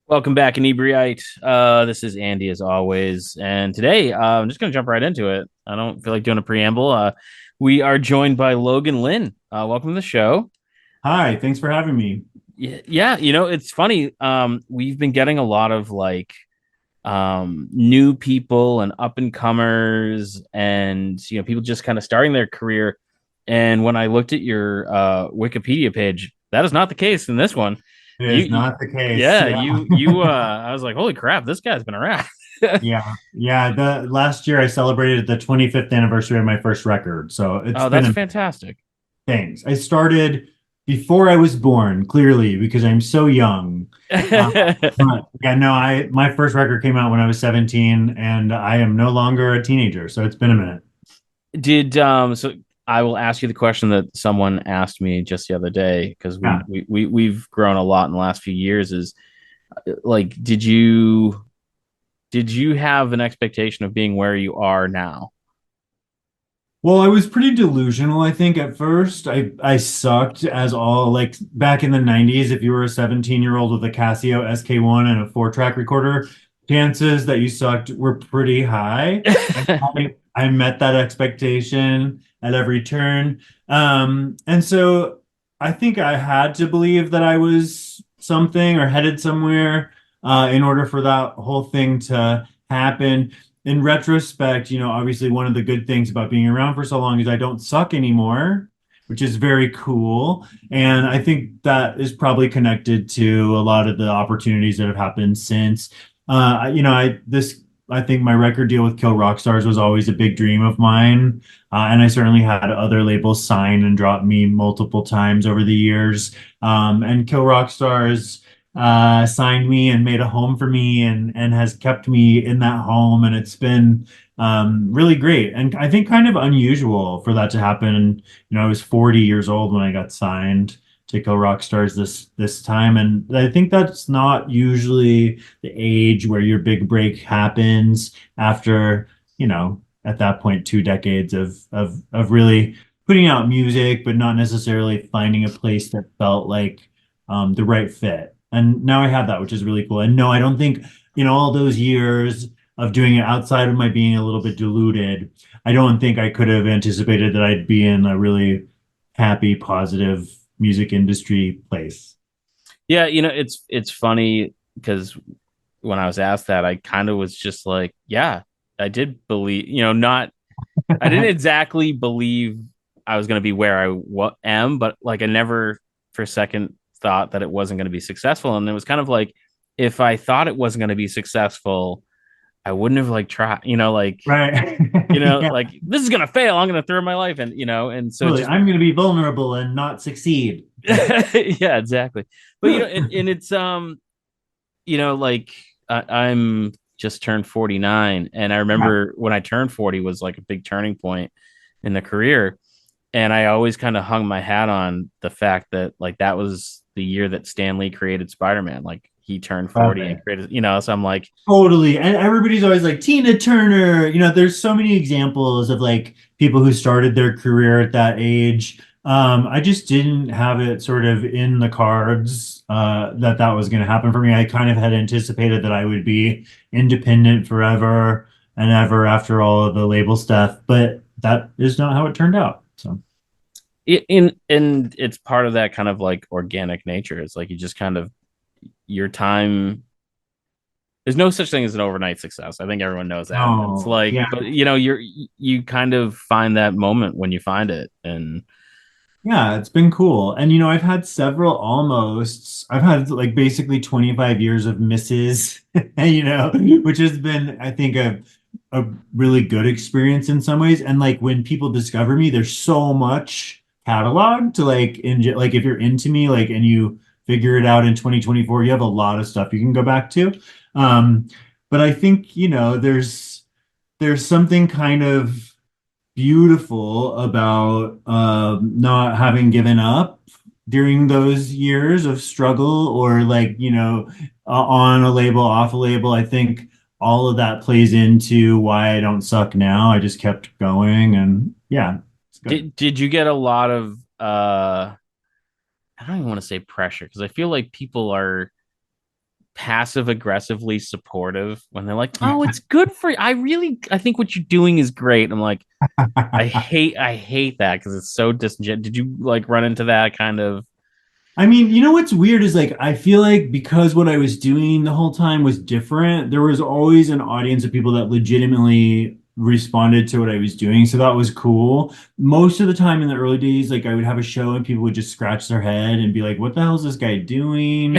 Welcome back, Inebri-art. This is Andy as always, and today I'm just gonna jump right into it. I don't feel like doing a preamble. We are joined by Logan Lynn. Welcome to the show. Hi, thanks for having me. Yeah, it's funny. We've been getting a lot of new people and up and comers, and people just kind of starting their career. And when I looked at your Wikipedia page, that is not the case in this one. It You, is you not the case. yeah, Yeah. you I was like, holy crap, this guy's been around. Yeah. Yeah. The last year I celebrated the 25th anniversary of my first record. So it's Oh, been that's a fantastic. things. I started before I was born, clearly, because I'm so young. Uh, but yeah, no, my first record came out when I was 17 and I am no longer a teenager. So it's been a minute. Did so I will ask you the question that someone asked me just the other day because Yeah. we've grown a lot in the last few years is like did you have an expectation of being where you are now? Well, I was pretty delusional, I think, at first. I sucked as all like back in the 90s, if you were a 17-year-old with a Casio SK1 and a four-track recorder, chances that you sucked were pretty high. And I met that expectation at every turn. And so I think I had to believe that I was something or headed somewhere in order for that whole thing to happen. In retrospect, obviously one of the good things about being around for so long is I don't suck anymore, which is very cool. And I think that is probably connected to a lot of the opportunities that have happened since. I think my record deal with Kill Rock Stars was always a big dream of mine. And I certainly had other labels sign and drop me multiple times over the years. And Kill Rock Stars signed me and made a home for me and has kept me in that home. And it's been really great. And I think kind of unusual for that to happen. And, I was 40 years old when I got signed to Kill Rock Stars this time. And I think that's not usually the age where your big break happens after, at that point, 2 decades of really putting out music, but not necessarily finding a place that felt like the right fit. And now I have that, which is really cool. And no, I don't think, all those years of doing it outside of my being a little bit diluted, I don't think I could have anticipated that I'd be in a really happy, positive music industry place. Yeah, it's funny because when I was asked that, I kind of was just like, yeah, I did believe, not I didn't exactly believe I was going to be where am, but like I never for a second thought that it wasn't going to be successful. And it was kind of like if I thought it wasn't going to be successful, I wouldn't have like tried, Right. Yeah, like this is going to fail. I'm going to throw my life in, and so it really. just, I'm going to be vulnerable and not succeed. yeah, exactly. But, and it's, like I'm just turned 49. And I Yeah. remember when I turned 40 was like a big turning point in the career. And I always kind of hung my hat on the fact that like that was the year that Stan Lee created Spider-Man. Like he turned 40 and Okay. created, so I'm like, Totally. And everybody's always like Tina Turner. There's so many examples of like people who started their career at that age. I just didn't have it sort of in the cards that that was going to happen for me. I kind of had anticipated that I would be independent forever and ever after all of the label stuff, but that is not how it turned out. So, and it's part of that kind of like organic nature. It's like you just kind of your time. There's no such thing as an overnight success. I think everyone knows that. It's no, like, yeah. but you kind of find that moment when you find it, and Yeah, it's been cool. And I've had several almosts. I've had like basically 25 years of misses, which has been, I think, a really good experience in some ways. And like when people discover me, there's so much catalog to like if you're into me, like and you figure it out in 2024, you have a lot of stuff you can go back to. Um, but I think, there's something kind of beautiful about not having given up during those years of struggle or like on a label off a label. I think all of that plays into why I don't suck now. I just kept going, and yeah, it's good. did you get a lot of I don't even want to say pressure because I feel like people are passive aggressively supportive when they're like, "Oh, it's good for you. I think what you're doing is great." I'm like, I hate that because it's so disingenuous. Did you like run into that kind of? I mean, you know what's weird is like I feel like because what I was doing the whole time was different, there was always an audience of people that legitimately responded to what I was doing. So that was cool. Most of the time in the early days, like I would have a show and people would just scratch their head and be like, what the hell is this guy doing?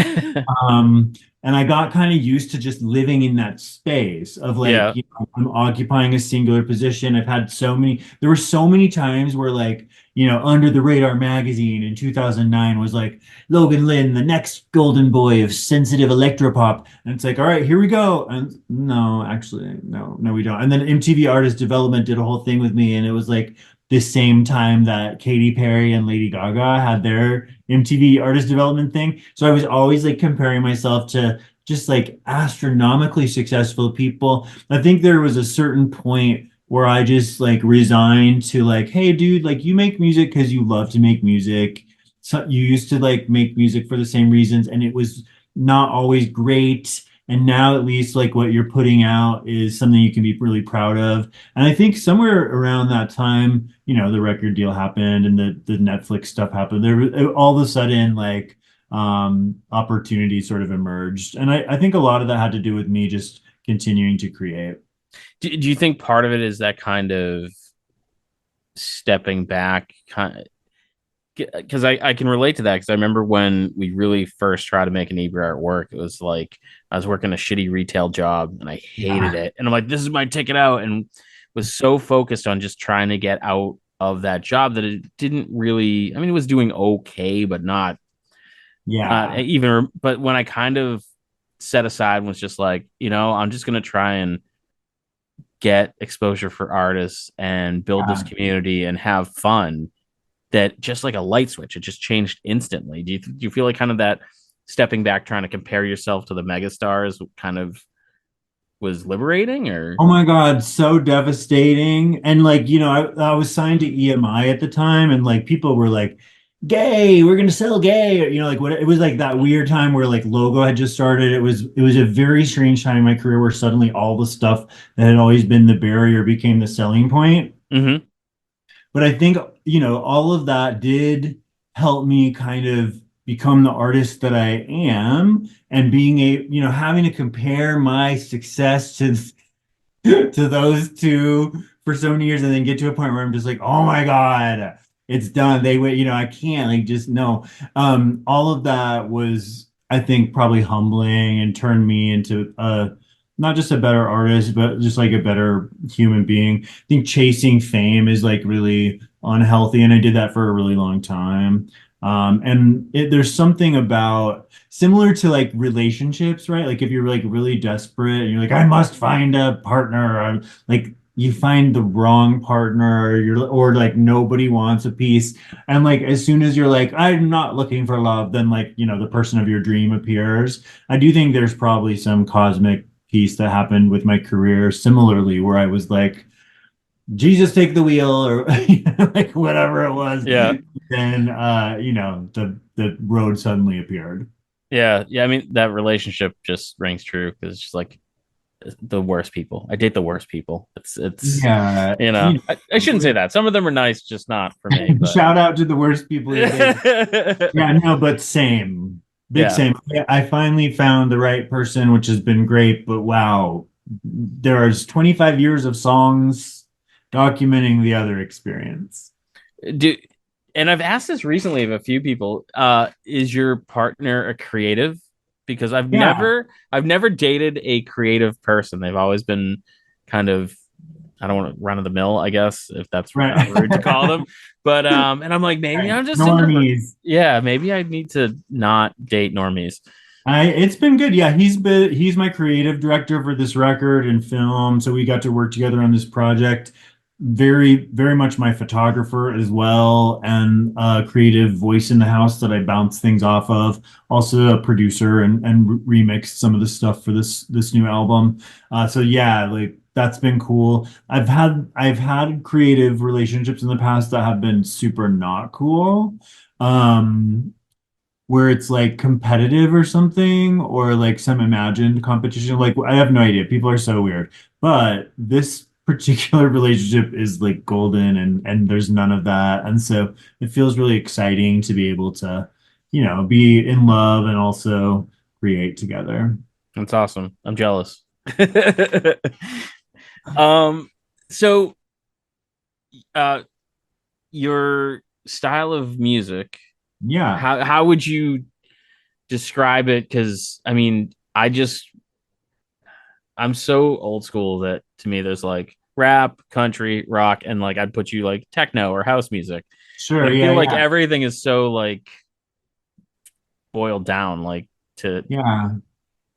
Um, and I got kind of used to just living in that space of like, Yeah. you know, I'm occupying a singular position. I've had so many, there were so many times where like, you know, Under the Radar magazine in 2009 was like, Logan Lynn, the next golden boy of sensitive electropop. And it's like, all right, here we go. And no, actually, no, we don't. And then MTV Artist Development did a whole thing with me, and it was like the same time that Katy Perry and Lady Gaga had their MTV Artist Development thing. So I was always like comparing myself to just like astronomically successful people. I think there was a certain point where I just like resigned to like, hey, dude, like you make music because you love to make music. So you used to like make music for the same reasons, and it was not always great. And now at least like what you're putting out is something you can be really proud of. And I think somewhere around that time, you know, the record deal happened and the Netflix stuff happened. All of a sudden like opportunities sort of emerged. And I think a lot of that had to do with me just continuing to create. Do you think part of it is that kind of stepping back, kind of, because I can relate to that because I remember when we really first tried to make an Inebri-art work, it was like I was working a shitty retail job and I hated Yeah. it. And I'm like, this is my ticket out, and was so focused on just trying to get out of that job that it didn't really, I mean, it was doing okay, but not Yeah. even, but when I kind of set aside was just like, I'm just gonna try and get exposure for artists and build this Yeah. community and have fun, that just like a light switch, it just changed instantly. Do you feel like kind of that stepping back, trying to compare yourself to the megastars, kind of was liberating, or? Oh my God, so devastating. And like, you know, I was signed to EMI at the time, and like people were like, gay, we're gonna sell gay. Or, you know, like what it was like that weird time where like logo had just started. It was a very strange time in my career where suddenly all the stuff that had always been the barrier became the selling point. Mm-hmm. But I think, you know, all of that did help me kind of become the artist that I am, and being you know, having to compare my success to to those two for so many years and then get to a point where I'm just like, oh my God, it's done. They wait, you know, I can't like just no. All of that was, I think, probably humbling and turned me into not just a better artist, but just like a better human being. I think chasing fame is like really unhealthy, and I did that for a really long time. There's something about similar to like relationships, right? Like if you're like really desperate and you're like, I must find a partner, or like you find the wrong partner, or like nobody wants a piece. And like as soon as you're like, I'm not looking for love, then like, you know, the person of your dream appears. I do think there's probably some cosmic piece that happened with my career similarly, where I was like, Jesus take the wheel, or like whatever it was. Yeah. Then you know, the road suddenly appeared. Yeah. I mean, that relationship just rings true because it's just like the worst people. I date the worst people. It's Yeah, you I shouldn't say know, that. Some of them are nice, just not for me. But shout out to the worst people you date. yeah. Yeah, no, but same, big same. Yeah, I finally found the right person, which has been great. But wow, there's 25 years of songs documenting the other experience. Do and I've asked this recently of a few people. Is your partner a creative? Because Yeah, I've never dated a creative person. They've always been kind of, I don't want to run of the mill, I guess, if that's not rude to call right. them. But and I'm like, maybe Right. I'm just in the, Normies. yeah, maybe I need to not date normies. It's been good. Yeah, he's my creative director for this record and film. So we got to work together on this project. Very, very much my photographer as well, and a creative voice in the house that I bounce things off of. Also a producer, and remixed some of the stuff for this new album. So yeah, like that's been cool. I've had creative relationships in the past that have been super not cool. Um, where it's like competitive or something, or like some imagined competition. Like I have no idea. People are so weird. But this particular relationship is like golden, and there's none of that. And so it feels really exciting to be able to, be in love and also create together. That's awesome. I'm jealous. um, so uh your style of music, Yeah, how would you describe it? Because I mean, I'm so old school that to me there's like rap, country, rock, and like I'd put you like techno or house music. But sure. I Yeah, feel like yeah, everything is so like boiled down like to yeah.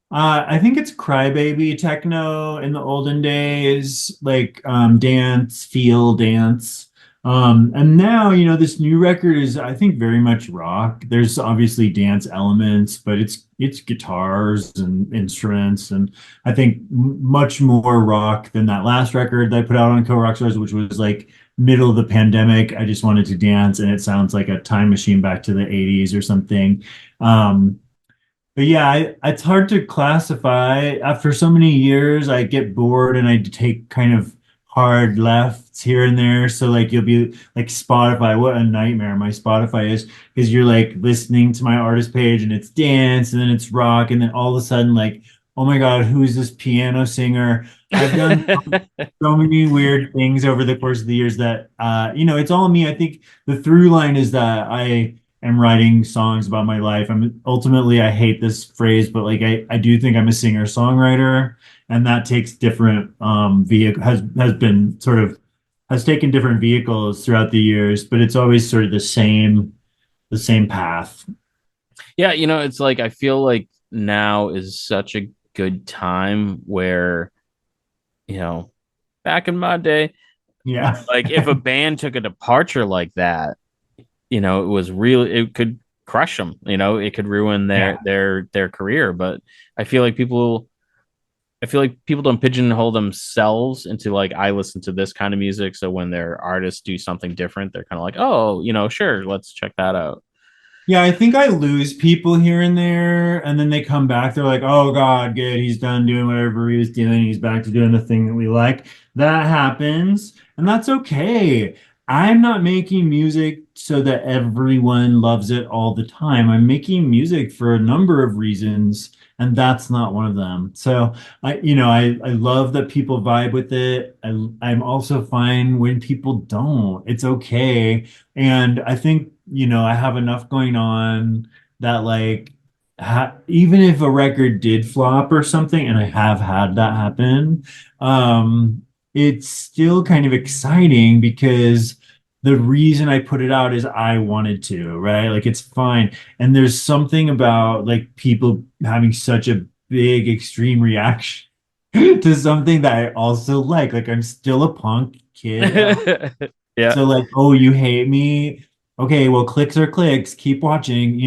I think it's crybaby techno in the olden days, like dance, feel dance. And now, this new record is, I think, very much rock. There's obviously dance elements, but it's guitars and instruments, and I think much more rock than that last record that I put out on Kill Rock Stars, which was like middle of the pandemic. I just wanted to dance, and it sounds like a time machine back to the 80s or something. Um, but yeah, it's hard to classify. After so many years, I get bored and I take kind of hard lefts here and there. So like you'll be like Spotify, what a nightmare my Spotify is, because you're like listening to my artist page and it's dance and then it's rock and then all of a sudden like, oh my God, who's this piano singer? I've done so many weird things over the course of the years that it's all me. I think the through line is that I am writing songs about my life. I hate this phrase, but like I do think I'm a singer-songwriter, and that takes different vehicle has been sort of has taken different vehicles throughout the years, but it's always sort of the same path. yeah, it's like I feel like now is such a good time where, you know, back in my day, Yeah. like if a band took a departure like that, it was real, it could crush them, it could ruin their Yeah. their career. But I feel like people don't pigeonhole themselves into like I listen to this kind of music, so when their artists do something different, they're kind of like, oh, sure, let's check that out. Yeah, I think I lose people here and there, and then they come back. They're like, "Oh God, good, he's done doing whatever he was doing. He's back to doing the thing that we like." That happens, and that's okay. I'm not making music so that everyone loves it all the time. I'm making music for a number of reasons, and that's not one of them. So I love that people vibe with it. I'm also fine when people don't. It's okay. And I think, I have enough going on that like even if a record did flop or something, and I have had that happen, it's still kind of exciting because the reason I put it out is I wanted to, right? Like it's fine. And there's something about like people having such a big extreme reaction to something that I also like. Like I'm still a punk kid at heart. Yeah. So like, oh, you hate me? Okay, well, clicks are clicks. Keep watching,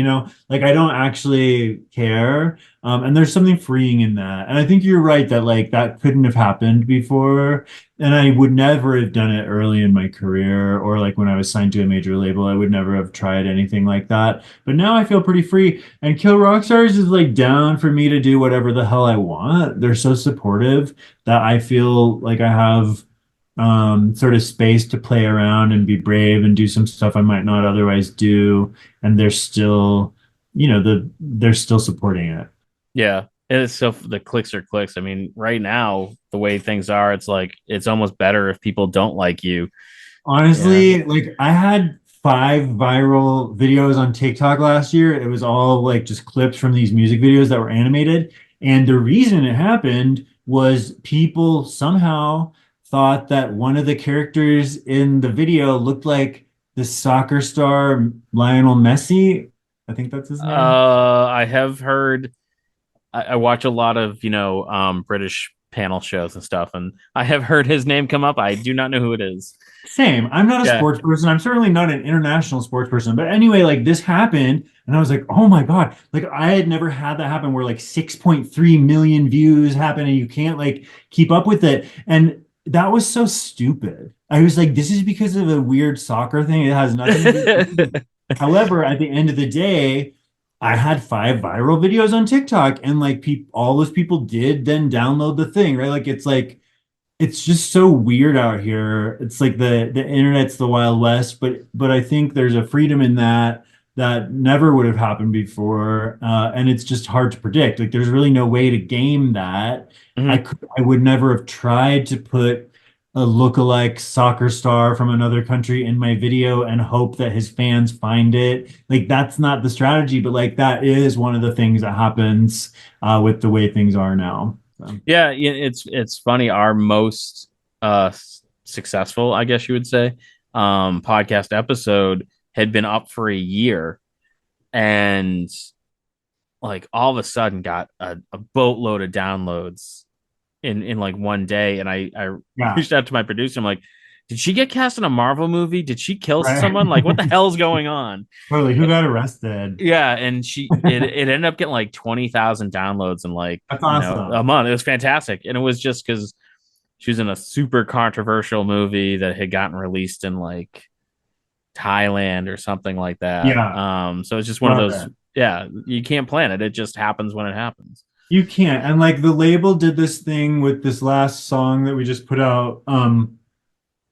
like I don't actually care. And there's something freeing in that. And I think you're right that like that couldn't have happened before. And I would never have done it early in my career or like when I was signed to a major label, I would never have tried anything like that. But now I feel pretty free. And Kill Rockstars is like down for me to do whatever the hell I want. They're so supportive that I feel like I have sort of space to play around and be brave and do some stuff I might not otherwise do. And they're still, they're still supporting it. Yeah. It's so the clicks are clicks. I mean, right now, the way things are, it's like it's almost better if people don't like you. Yeah. Honestly, like I had 5 viral videos on TikTok last year. It was all like just clips from these music videos that were animated. And the reason it happened was people somehow thought that one of the characters in the video looked like the soccer star Lionel Messi. I think that's his name. I have heard I watch a lot of, British panel shows and stuff, and I have heard his name come up. I do not know who it is. Same. I'm not a Yeah. sports person. I'm certainly not an international sports person. But anyway, like this happened, and I was like, oh my God. Like I had never had that happen where like 6.3 million views happen and you can't like keep up with it. And that was so stupid. I was like, this is because of a weird soccer thing. It has nothing to do with me. However, at the end of the day, I had 5 viral videos on TikTok, and like all those people did then download the thing, right? Like it's just so weird out here. It's like the internet's the Wild West, but I think there's a freedom in that that never would have happened before, and it's just hard to predict. Like there's really no way to game that. Hmm. I would never have tried to put a lookalike soccer star from another country in my video and hope that his fans find it. Like that's not the strategy, but like that is one of the things that happens with the way things are now. So. Yeah, it's funny. Our most successful, I guess you would say, podcast episode had been up for a year, and like all of a sudden got a boatload of downloads in like one day. And I Yeah. reached out to my producer. I'm like, did she get cast in a Marvel movie? Did she kill Right. someone? Like, what the hell's going on? Totally. Who got arrested? Yeah, and it ended up getting like 20,000 downloads in like, That's a awesome. month. It was fantastic. And it was just because she was in a super controversial movie that had gotten released in like Thailand or something like that. Yeah. So it's just one of Love those, it. yeah, you can't plan it. It just happens when it happens. You can't. And like the label did this thing with this last song that we just put out,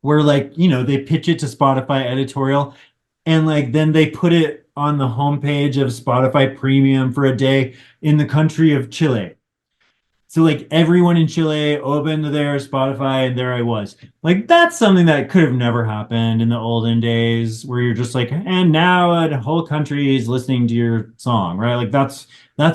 where like, they pitch it to Spotify editorial and like then they put it on the homepage of Spotify Premium for a day in the country of Chile. So like everyone in Chile opened their Spotify and there I was. Like that's something that could have never happened in the olden days where you're just like, and now a whole country is listening to your song, right? Like that's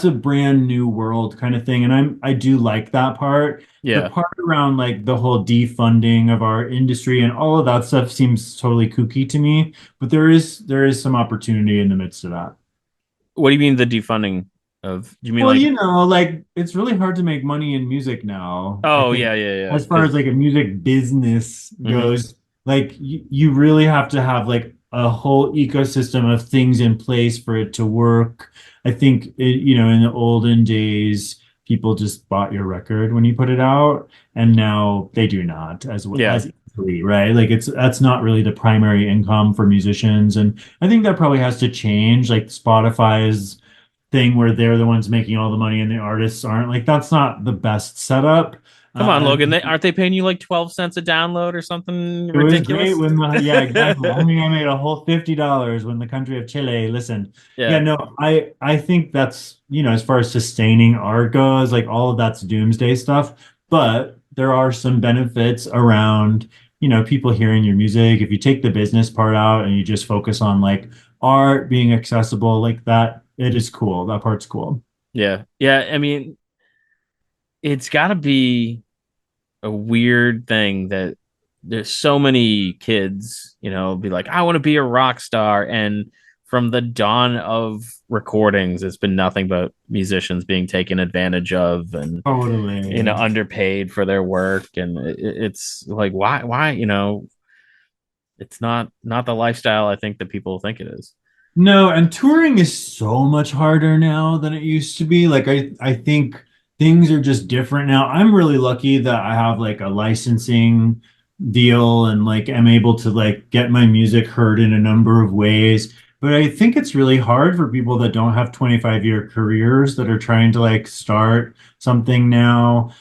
a brand new world kind of thing. And I do like that part. The Yeah. part around like the whole defunding of our industry and all of that stuff seems totally kooky to me, but there is some opportunity in the midst of that. What do you mean the defunding of? Do you mean Well, like? like it's really hard to make money in music now. I Oh think yeah, yeah, yeah. as far as Because like a music business mm-hmm. goes, like you really have to have like a whole ecosystem of things in place for it to work. I think in the olden days, people just bought your record when you put it out, and now they do not Yeah, as easily, right? Like that's not really the primary income for musicians, and I think that probably has to change. Like Spotify's thing where they're the ones making all the money and the artists aren't. Like that's not the best setup. come on, And Logan. Aren't they paying you like 12 cents a download or something it was great ridiculous? when yeah, exactly. I mean, I made a whole $50 when the country of Chile listened. Yeah, Yeah, no, I think that's, as far as sustaining art goes, like all of that's doomsday stuff. But there are some benefits around, people hearing your music. If you take the business part out and you just focus on like art being accessible like that, it is cool. That part's cool. yeah, yeah. I mean, it's got to be a weird thing that there's so many kids, be like, I want to be a rock star. And from the dawn of recordings, it's been nothing but musicians being taken advantage of and, Totally. underpaid for their work. And it's like, why, it's not the lifestyle I think that people think it is. No, and touring is so much harder now than it used to be. Like I think things are just different now. I'm really lucky that I have like a licensing deal and like am able to like get my music heard in a number of ways. But I think it's really hard for people that don't have 25-year careers that are trying to like start something now.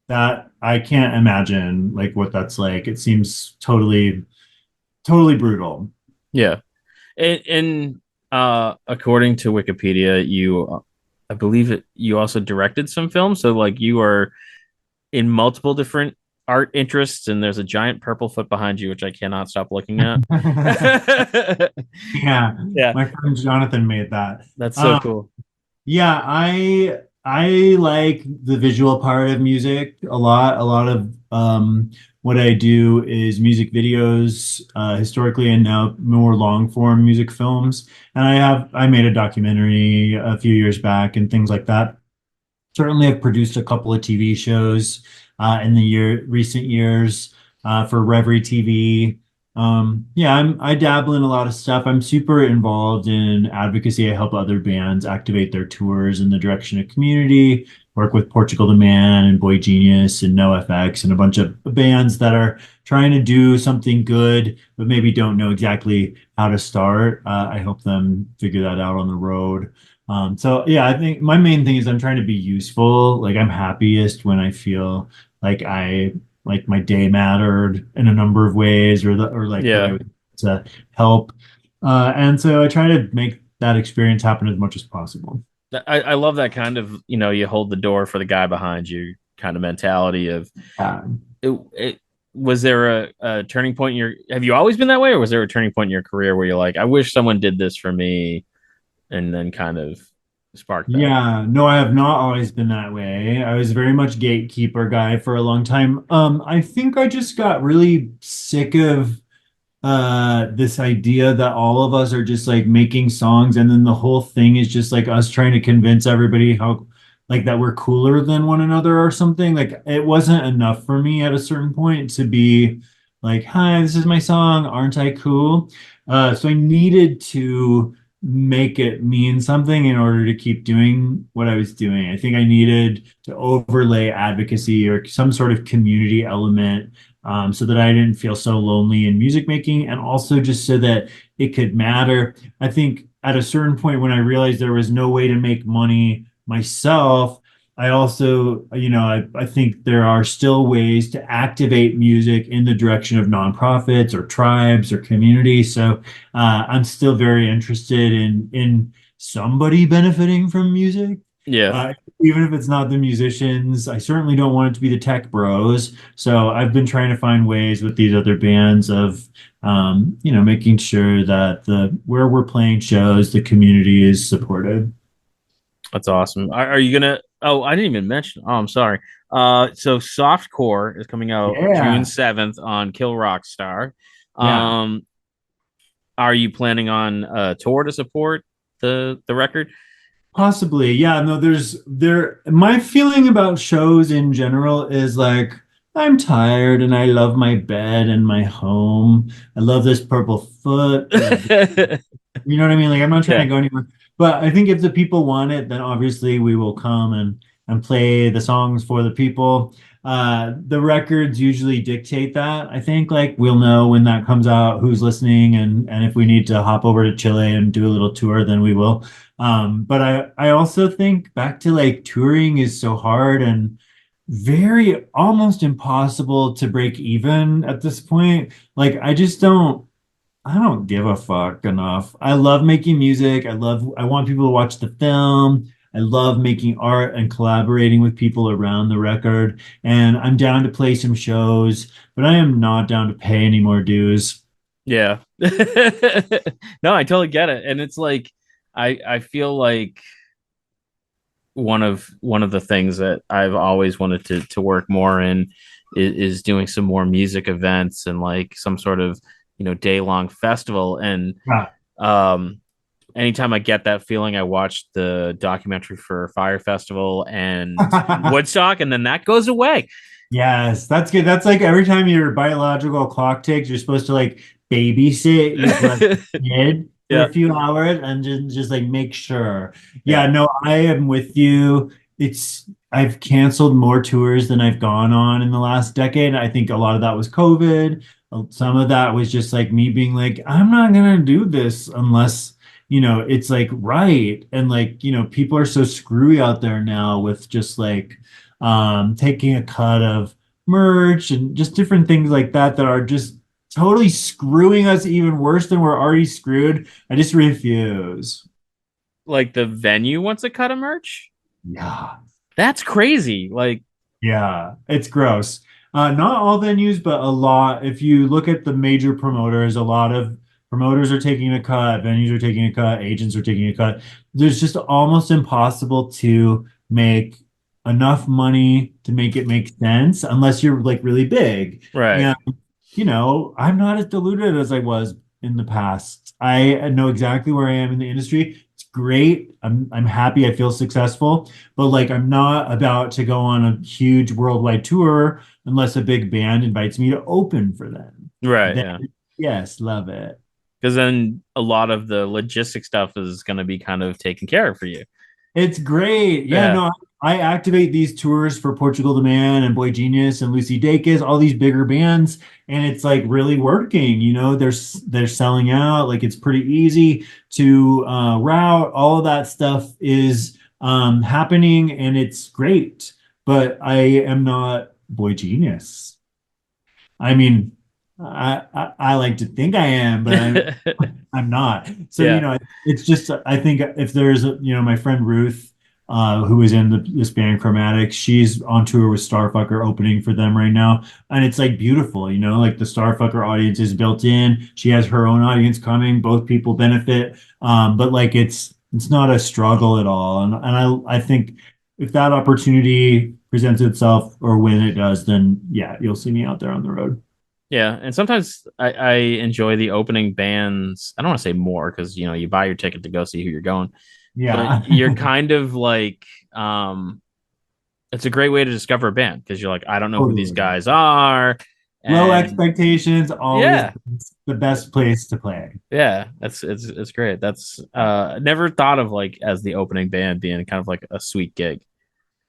That I can't imagine like what that's like. It seems totally brutal. Yeah. And according to Wikipedia, I believe you also directed some films. So like you are in multiple different art interests, and there's a giant purple foot behind you, which I cannot stop looking at. Yeah, Yeah, my friend Jonathan made that. that's so Um, cool. yeah, I like the visual part of music a lot. A lot of what I do is music videos, historically, and now more long form music films. And I made a documentary a few years back and things like that. Certainly, I've produced a couple of TV shows in the recent years for Reverie TV. Yeah, I dabble in a lot of stuff. I'm super involved in advocacy. I help other bands activate their tours in the direction of community, work with Portugal the Man and Boy Genius and NoFX and a bunch of bands that are trying to do something good, but maybe don't know exactly how to start. I help them figure that out on the road. So yeah, I think my main thing is I'm trying to be useful. Like I'm happiest when I feel like like my day mattered in a number of ways, or like that I Yeah. was to help. And so I try to make that experience happen as much as possible. I love that kind of, you hold the door for the guy behind you kind of mentality of it. Was there a turning point in have you always been that way, or was there a turning point in your career where you're like, I wish someone did this for me, and then kind of sparked that? Yeah, no, I have not always been that way. I was very much gatekeeper guy for a long time. I think I just got really sick of this idea that all of us are just like making songs and then the whole thing is just like us trying to convince everybody how like that we're cooler than one another or something. Like it wasn't enough for me at a certain point to be like, hi, this is my song, aren't I cool? So I needed to make it mean something in order to keep doing what I was doing. I think I needed to overlay advocacy or some sort of community element, so that I didn't feel so lonely in music making, and also just so that it could matter. I think at a certain point when I realized there was no way to make money myself, I also, I think there are still ways to activate music in the direction of nonprofits or tribes or communities. So I'm still very interested in somebody benefiting from music. Yeah, Uh, Even if it's not the musicians, I certainly don't want it to be the tech bros. So I've been trying to find ways with these other bands of, making sure that the where we're playing shows, the community is supported. that's awesome. Are you gonna? Oh, I didn't even mention. Oh, I'm sorry. So Softcore is coming out June Yeah, 7th on Kill Rock Star. yeah. Um, are you planning on a tour to support the record? Possibly. Yeah, no, my feeling about shows in general is like I'm tired and I love my bed and my home. I love this purple foot. You know what I mean? Like I'm not trying to Yeah, go anywhere. But I think if the people want it, then obviously we will come and play the songs for the people. The records usually dictate that. I think like we'll know when that comes out, who's listening, and if we need to hop over to Chile and do a little tour, then we will. But I also think back to like touring is so hard and very almost impossible to break even at this point. Like I don't give a fuck enough. I love making music. I want people to watch the film. I love making art and collaborating with people around the record. And I'm down to play some shows, but I am not down to pay any more dues. yeah. No, I totally get it, and it's like I feel like one of the things that I've always wanted to work more in is doing some more music events and like some sort of day long festival. And Yeah. um anytime I get that feeling, I watch the documentary for Fire Festival and Woodstock, and then that goes away. Yes, that's good. That's like every time your biological clock ticks, you're supposed to like babysit your kid for Yeah, a few hours and just like make sure. yeah, Yeah, no, I am with you. I've canceled more tours than I've gone on in the last decade. I think a lot of that was COVID. Some of that was just like me being like, I'm not gonna do this unless, it's like right. And like, people are so screwy out there now with just like taking a cut of merch and just different things like that are just totally screwing us even worse than we're already screwed. I just refuse. like the venue wants a cut of merch. Yeah. That's crazy. Like, Yeah, it's gross. Not all venues, but a lot. If you look at the major promoters, a lot of promoters are taking a cut, venues are taking a cut, agents are taking a cut. There's just almost impossible to make enough money to make it make sense unless you're like really big. right, And I'm not as diluted as I was in the past. I know exactly where I am in the industry. It's great. I'm happy. I feel successful, but like I'm not about to go on a huge worldwide tour unless a big band invites me to open for them. right, Then yeah. yes, love it. Because then a lot of the logistic stuff is going to be kind of taken care of for you. It's great. Yeah, Yeah, no, I activate these tours for Portugal the Man and Boy Genius and Lucy Dacus, all these bigger bands, and it's like really working. They're selling out. Like it's pretty easy to route. All of that stuff is happening, and it's great. But I am not Boy Genius. I mean, I like to think I am, but I'm not. So, Yeah. it's just, I think if there's, my friend Ruth, who was in this band Chromatics, she's on tour with Starfucker opening for them right now. And it's like beautiful, like the Starfucker audience is built in. She has her own audience coming. Both people benefit. But like it's not a struggle at all. And I think if that opportunity presents itself or when it does, then yeah, you'll see me out there on the road. Yeah, and sometimes I enjoy the opening bands. I don't want to say more because you buy your ticket to go see who you're going, but Yeah. you're kind of like it's a great way to discover a band because you're like, I don't know who these Totally. guys are. Low And expectations, always yeah, the best place to play. yeah, it's great. That's never thought of like as the opening band being kind of like a sweet gig.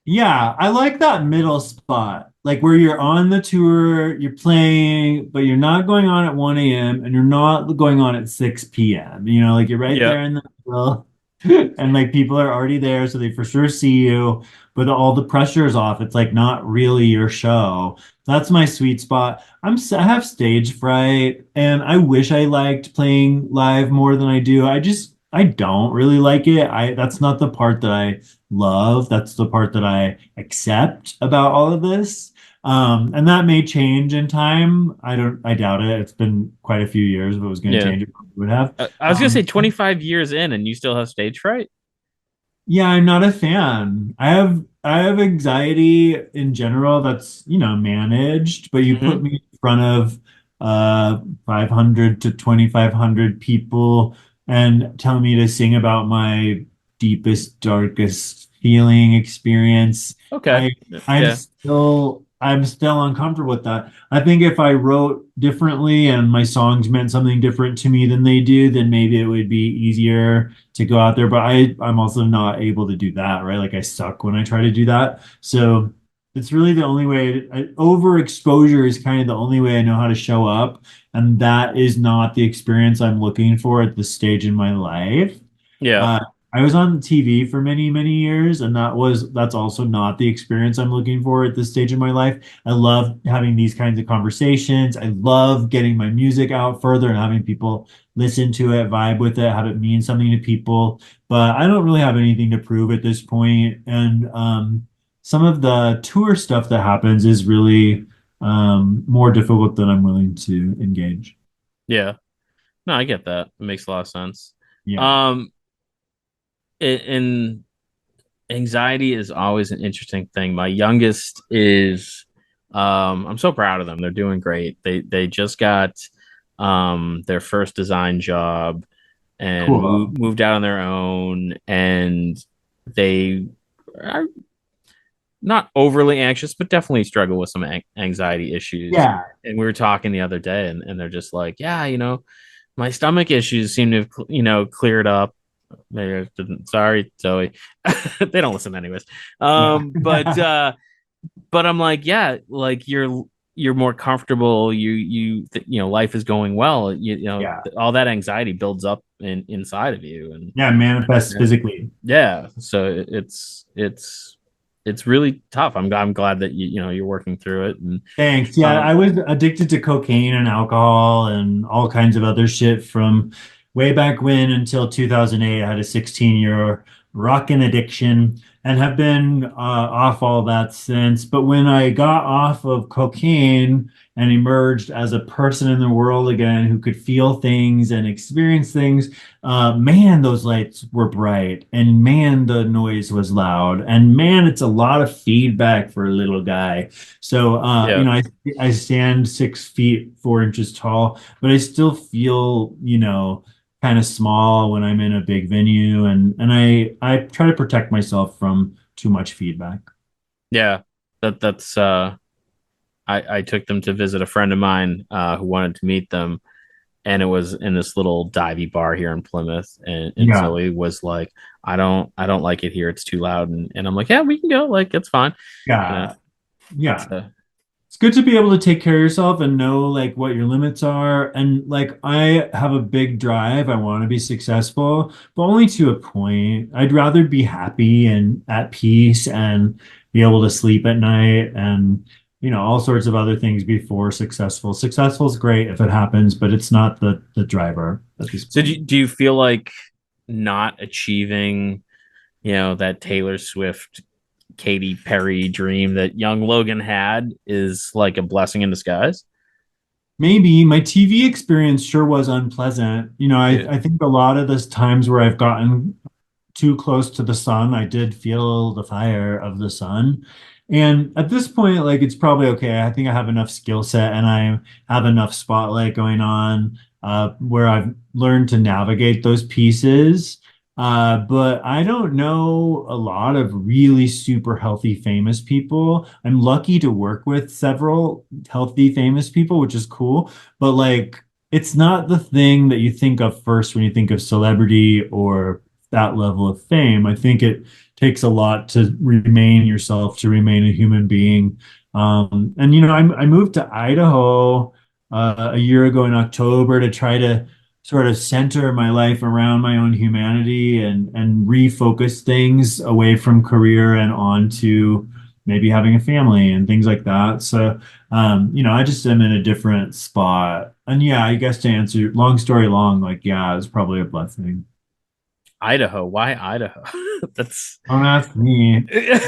Yeah, I like that middle spot, like where you're on the tour, you're playing, but you're not going on at 1 a.m. and you're not going on at 6 p.m. Like you're right Yeah, there in the middle, and like people are already there, so they for sure see you, but all the pressure is off. It's like not really your show. That's my sweet spot. I have stage fright, and I wish I liked playing live more than I do. I don't really like it. That's not the part that I love. That's the part that I accept about all of this. And that may change in time. I doubt it. It's been quite a few years. If it was going to yeah. change, it probably would have. I was gonna say 25 years in, and you still have stage fright. Yeah, I'm not a fan. I have anxiety in general that's, managed, but you put Hmm. me in front of 500 to 2,500 people and tell me to sing about my deepest, darkest feeling experience. Okay. I Yeah. I'm still uncomfortable with that. I think if I wrote differently and my songs meant something different to me than they do, then maybe it would be easier to go out there, but I'm also not able to do that, right? Like I suck when I try to do that. So it's really the only way. Overexposure is kind of the only way I know how to show up, and that is not the experience I'm looking for at this stage in my life. Yeah. Uh, I was on TV for many, many years, and that's also not the experience I'm looking for at this stage in my life. I love having these kinds of conversations. I love getting my music out further and having people listen to it, vibe with it, have it mean something to people. But I don't really have anything to prove at this point. And some of the tour stuff that happens is really more difficult than I'm willing to engage. Yeah. No, I get that. It makes a lot of sense. Yeah. Um, and anxiety is always an interesting thing. My youngest is, I'm so proud of them. They're doing great. They just got their first design job and Cool. moved out on their own, and they are not overly anxious, but definitely struggle with some anxiety issues. Yeah. And we were talking the other day, and they're just like, yeah, my stomach issues seem to have, cleared up. Maybe I didn't. Sorry, Zoe. They don't listen anyways. Yeah. But I'm like, yeah, like you're more comfortable. Life is going well. Yeah. All that anxiety builds up inside of you, and Yeah. Manifests physically. yeah. So it's really tough. I'm glad that you're working through it, and Thanks. Yeah, um, I was addicted to cocaine and alcohol and all kinds of other shit from way back when until 2008. I had a 16-year rockin' addiction and have been off all that since. But when I got off of cocaine and emerged as a person in the world again who could feel things and experience things, man, those lights were bright, and man, the noise was loud, and man, it's a lot of feedback for a little guy. So, yeah, I stand 6 feet 4 inches tall, but I still feel, kind of small when I'm in a big venue, and I try to protect myself from too much feedback. yeah. That's I took them to visit a friend of mine who wanted to meet them, and it was in this little divey bar here in Plymouth, and Yeah. Zoe was like, I don't like it here, it's too loud, and I'm like, yeah, we can go, like it's fine, you know. Yeah. Yeah. So It's good to be able to take care of yourself and know like what your limits are. And like I have a big drive. I want to be successful, but only to a point. I'd rather be happy and at peace and be able to sleep at night and all sorts of other things before successful. Successful is great if it happens, but it's not the driver at this so point. do you feel like not achieving, that Taylor Swift, Katy Perry dream that young Logan had is like a blessing in disguise? Maybe my TV experience sure was unpleasant. Yeah. I think a lot of the times where I've gotten too close to the sun, I did feel the fire of the sun. And at this point, like it's probably okay. I think I have enough skill set and I have enough spotlight going on where I've learned to navigate those pieces. But I don't know a lot of really super healthy, famous people. I'm lucky to work with several healthy, famous people, which is cool. But like, it's not the thing that you think of first when you think of celebrity or that level of fame. I think it takes a lot to remain yourself, to remain a human being. And I moved to Idaho a year ago in October to try to sort of center my life around my own humanity and refocus things away from career and onto maybe having a family and things like that. So, I just am in a different spot. And yeah, I guess to answer long story long, like, yeah, it's probably a blessing. Idaho, why Idaho? That's Don't ask me.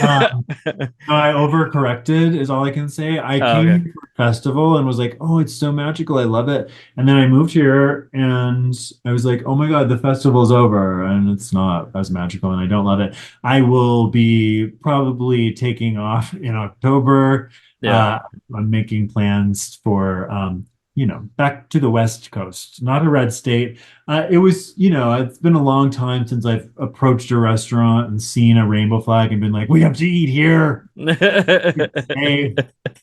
Uh, oh, I overcorrected is all I can say. I came okay. here for a festival and was like, oh, it's so magical. I love it. And then I moved here and I was like, oh my God, the festival's over and it's not as magical and I don't love it. I will be probably taking off in October. Yeah. Uh, I'm making plans for, back to the West Coast, not a red state. It's been a long time since I've approached a restaurant and seen a rainbow flag and been like, we have to eat here. Hey,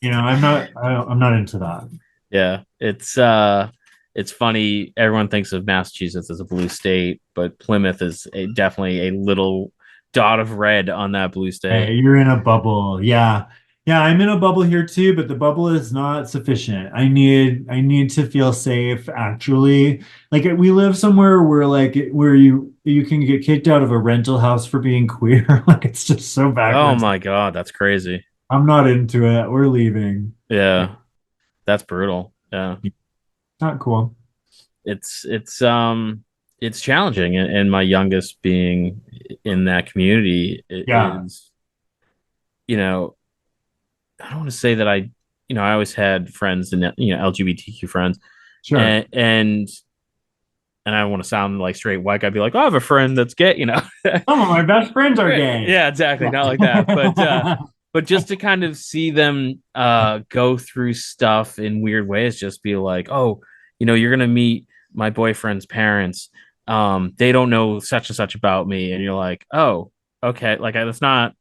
I'm not into that. Yeah, it's funny. Everyone thinks of Massachusetts as a blue state, but Plymouth is definitely a little dot of red on that blue state. Hey, you're in a bubble. Yeah. Yeah, I'm in a bubble here too, but the bubble is not sufficient. I need to feel safe actually. Like we live somewhere where where you can get kicked out of a rental house for being queer. Like it's just so Oh backwards. my God, that's crazy. I'm not into it. We're leaving. Yeah, Yeah, that's brutal. Yeah, not cool. it's challenging, and my youngest being in that community Yeah, is, you know, I don't want to say that I always had friends and LGBTQ friends, sure. and I don't want to sound like straight white guy, be like, oh, I have a friend that's gay. Some of my best friends are gay. Yeah, exactly, not like that, Yeah. but just to kind of see them go through stuff in weird ways, just be like, oh, you're gonna meet my boyfriend's parents. They don't know such and such about me, and you're like, oh, okay, like that's not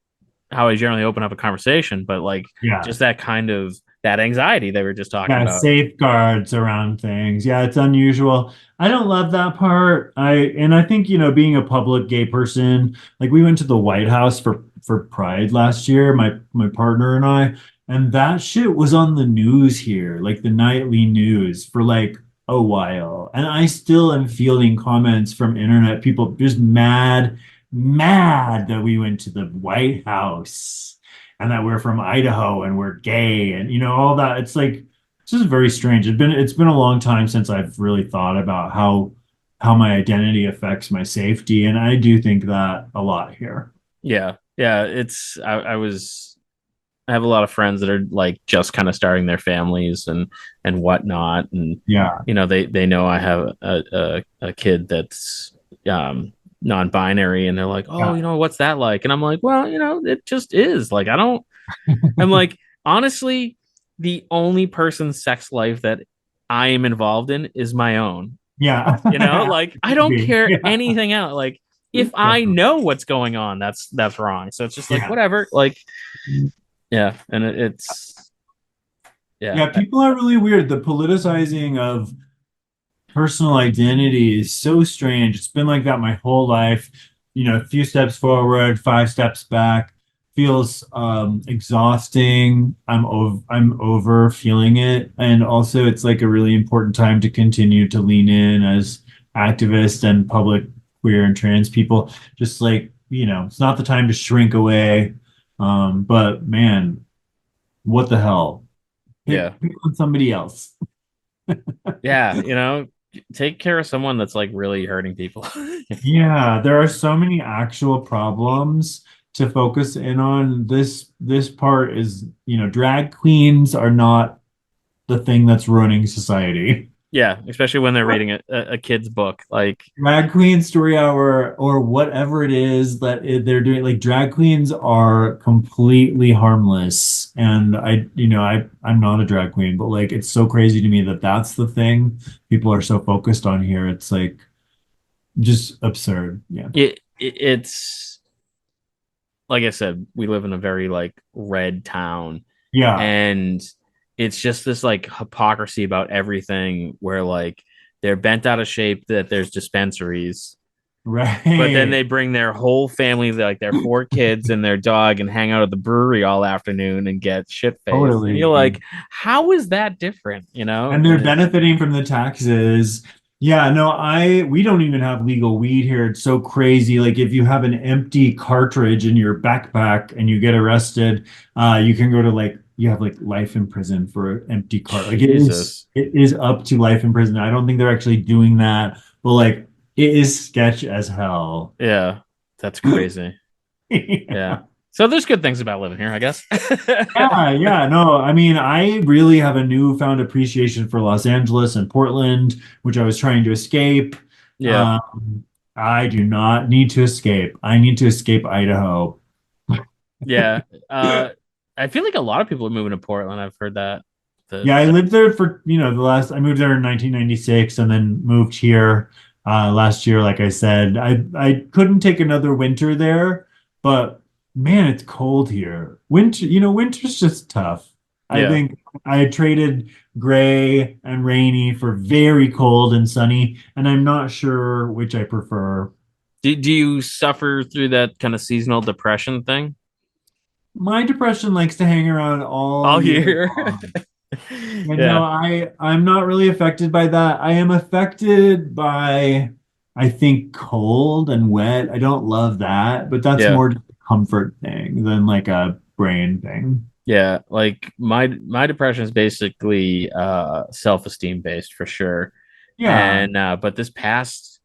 how I generally open up a conversation, but like Yeah. just that anxiety they were just talking Yeah, about. safeguards around things. Yeah, it's unusual. I don't love that part. I think, being a public gay person, like we went to the White House for Pride last year, my partner and I, and that shit was on the news here, like the nightly news for like a while. And I still am fielding comments from internet people just mad that we went to the White House and that we're from Idaho and we're gay and all that. It's like it's just very strange. It's been a long time since I've really thought about how my identity affects my safety, and I do think that a lot here. Yeah, yeah. I have a lot of friends that are like just kind of starting their families and whatnot, and Yeah, they know I have a kid that's non-binary, and they're like, oh, yeah, what's that like? And I'm like, well, it just is. Like, I don't. I'm like, honestly, the only person's sex life that I am involved in is my own. yeah. Like I Should don't be. care Yeah, anything else. Like if I definitely. know what's going on, that's wrong. So it's just like Yeah. whatever. Like yeah, and it's yeah. Yeah, people are really weird. The politicizing of personal identity is so strange. It's been like that my whole life. A few steps forward, five steps back. Feels exhausting. I'm over feeling it. And also it's like a really important time to continue to lean in as activists and public queer and trans people. Just like, it's not the time to shrink away. But man, what the hell? Yeah. Pick on somebody else. Yeah, take care of someone that's like really hurting people. Yeah, there are so many actual problems to focus in on. This part is, drag queens are not the thing that's ruining society. Yeah, especially when they're reading a kid's book. Like, Drag queen story hour or whatever it is that they're doing, like drag queens are completely harmless. And I'm not a drag queen, but like it's so crazy to me that that's the thing people are so focused on here. It's like just absurd. Yeah. it's like I said, we live in a very like red town, Yeah. and it's just this like hypocrisy about everything where like they're bent out of shape that there's dispensaries, but then Right. they bring their whole family, like their four kids and their dog, and hang out at the brewery all afternoon and get shit faced. And you're Totally. like, how is that different? And they're benefiting from the taxes. Yeah, no, we don't even have legal weed here. It's so crazy. Like if you have an empty cartridge in your backpack and you get arrested, you can go to like you have like life in prison for an empty cart. Like Jesus. it is up to life in prison. I don't think they're actually doing that, but like it is sketch as hell. Yeah, that's crazy. Yeah. So there's good things about living here, I guess. Yeah, yeah, no, I mean, I really have a newfound appreciation for Los Angeles and Portland, which I was trying to escape. Yeah. I do not need to escape. I need to escape Idaho. Yeah. I feel like a lot of people are moving to Portland. I've heard that. Yeah, I lived there for, I moved there in 1996 and then moved here last year, like I said. I couldn't take another winter there, but man, it's cold here. Winter's just tough. I Yeah. think I traded gray and rainy for very cold and sunny, and I'm not sure which I prefer. Do you suffer through that kind of seasonal depression thing My depression likes to hang around all all year year? long. And no, Yeah. I'm not really affected by that. I am affected by, I think, cold and wet. I don't love that, but that's Yeah. more just a comfort thing than like a brain thing. Yeah. Like my depression is basically self-esteem based for sure. Yeah. And but this past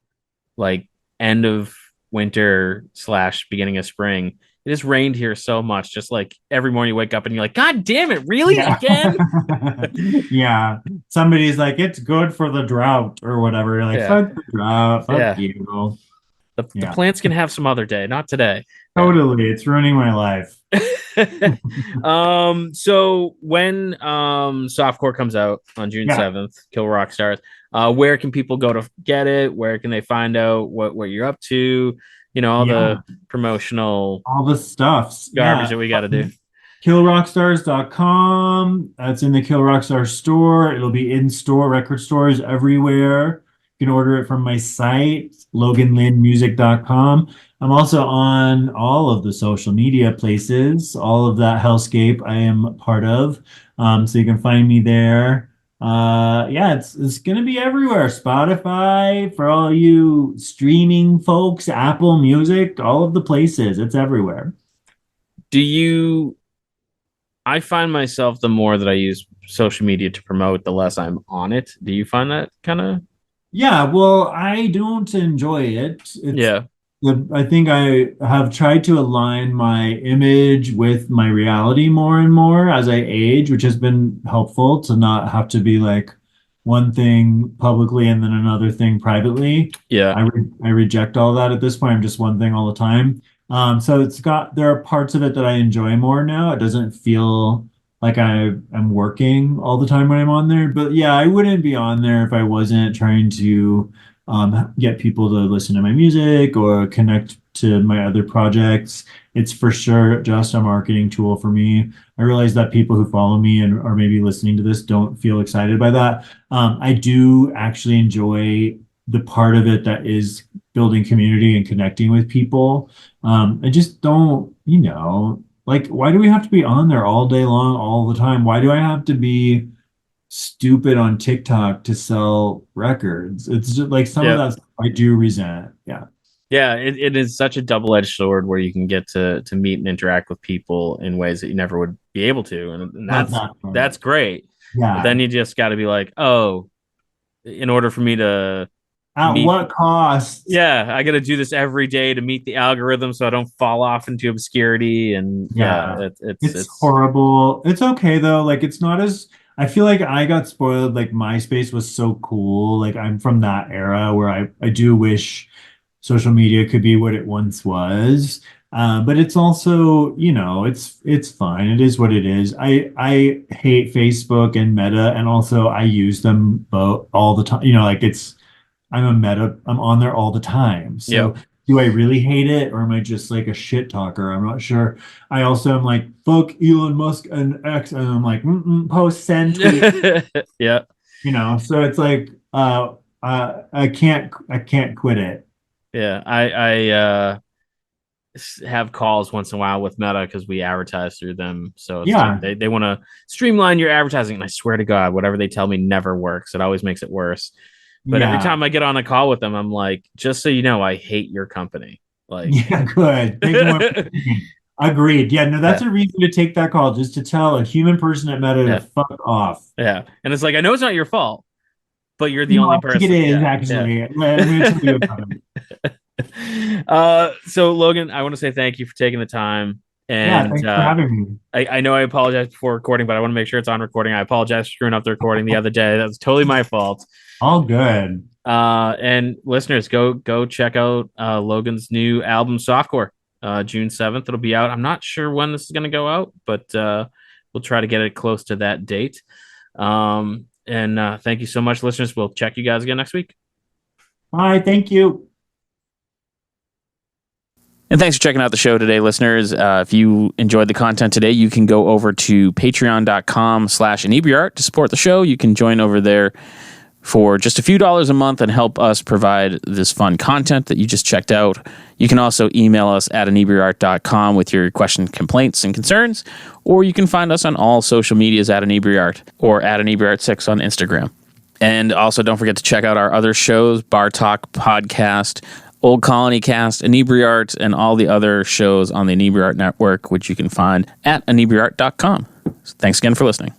like end of winter slash beginning of spring, it just rained here so much. Just like every morning you wake up and you're like, God damn it, really Yeah. again? Yeah. Somebody's like, it's good for the drought or whatever. You're like, Yeah, fuck the drought. Fuck yeah. you. The Yeah. plants can have some other day, not today. Yeah. Totally. It's ruining my life. So when softcore comes out on June Yeah. 7th, Kill Rock Stars, where can people go to get it? Where can they find out what you're up to? All Yeah. the promotional All the stuffs. garbage Yeah. that we got to do. killrockstars.com. That's in the Kill Rockstars store. It'll be in store, record stores everywhere. You can order it from my site, loganlynnmusic.com. I'm also on all of the social media places, all of that hellscape I am part of. So you can find me there. Yeah, it's gonna be everywhere. Spotify for all you streaming folks, Apple Music, all of the places. It's everywhere. Do you I find myself the more that I use social media to promote, the less I'm on it. Do you find that kind of? Yeah, well, I don't enjoy it. Yeah. I think I have tried to align my image with my reality more and more as I age, which has been helpful to not have to be like one thing publicly and then another thing privately. Yeah. I reject all that at this point. I'm just one thing all the time. So there are parts of it that I enjoy more now. It doesn't feel like I am working all the time when I'm on there. But yeah, I wouldn't be on there if I wasn't trying to get people to listen to my music or connect to my other projects. It's for sure just a marketing tool for me. I realize that people who follow me and are maybe listening to this don't feel excited by that. I do actually enjoy the part of it that is building community and connecting with people. I just don't, like, why do we have to be on there all day long, all the time? Why do I have to be stupid on TikTok to sell records? It's just like some of Yeah. that stuff I do resent. Yeah. Yeah, it is such a double-edged sword where you can get to meet and interact with people in ways that you never would be able to, and Love that's that part. that's great. But Yeah. then you just got to be like, oh, in order for me to At meet, what cost? yeah, I got to do this every day to meet the algorithm, so I don't fall off into obscurity. And yeah, Yeah. it's It's it's horrible. It's okay though. Like it's not as I feel like I got spoiled. Like MySpace was so cool. Like I'm from that era where I do wish social media could be what it once was. But it's also, it's fine. It is what it is. I hate Facebook and Meta, and also I use them both all the time. Like I'm on there all the time. yep. So do I really hate it, or am I just like a shit talker? I'm not sure. I also am like, fuck Elon Musk and X, and I'm like, post send tweet, Yeah. so it's like I can't quit it. Yeah, I have calls once in a while with Meta because we advertise through them. So it's like Yeah. they want to streamline your advertising, and I swear to God, whatever they tell me never works. It always makes it worse. But every Yeah. time I get on a call with them, I'm like, just so you know, I hate your company. Like, Yeah, good. Thank you. Agreed. Yeah, no, that's yeah, a reason to take that call, just to tell a human person at Meta to yeah, fuck off. yeah. And it's like, I know it's not your fault, but you're the No, only I think it person. is Yeah, yeah. actually. I'm going to tell you about it. So Logan, I want to say thank you for taking the time. Yeah, And thanks for having me. I know I apologize before recording, but I want to make sure it's on recording. I apologize for screwing up the recording the other day. That was totally my fault. All good. And listeners, go check out Logan's new album Softcore. June 7th it'll be out. I'm not sure when this is going to go out, but we'll try to get it close to that date. And thank you so much, listeners. We'll check you guys again next week. Bye. Thank you. And thanks for checking out the show today, listeners. If you enjoyed the content today, you can go over to patreon.com/Inebri-art to support the show. You can join over there for just a few dollars a month and help us provide this fun content that you just checked out. You can also email us at Inebri-art.com with your questions, complaints, and concerns, or you can find us on all social medias at Inebri-art or at Inebri-art6 on Instagram. And also don't forget to check out our other shows, Bar Talk Podcast, Old Colony Cast, Inebri-art, and all the other shows on the Inebri-art Network, which you can find at Inebri-art.com. Thanks again for listening.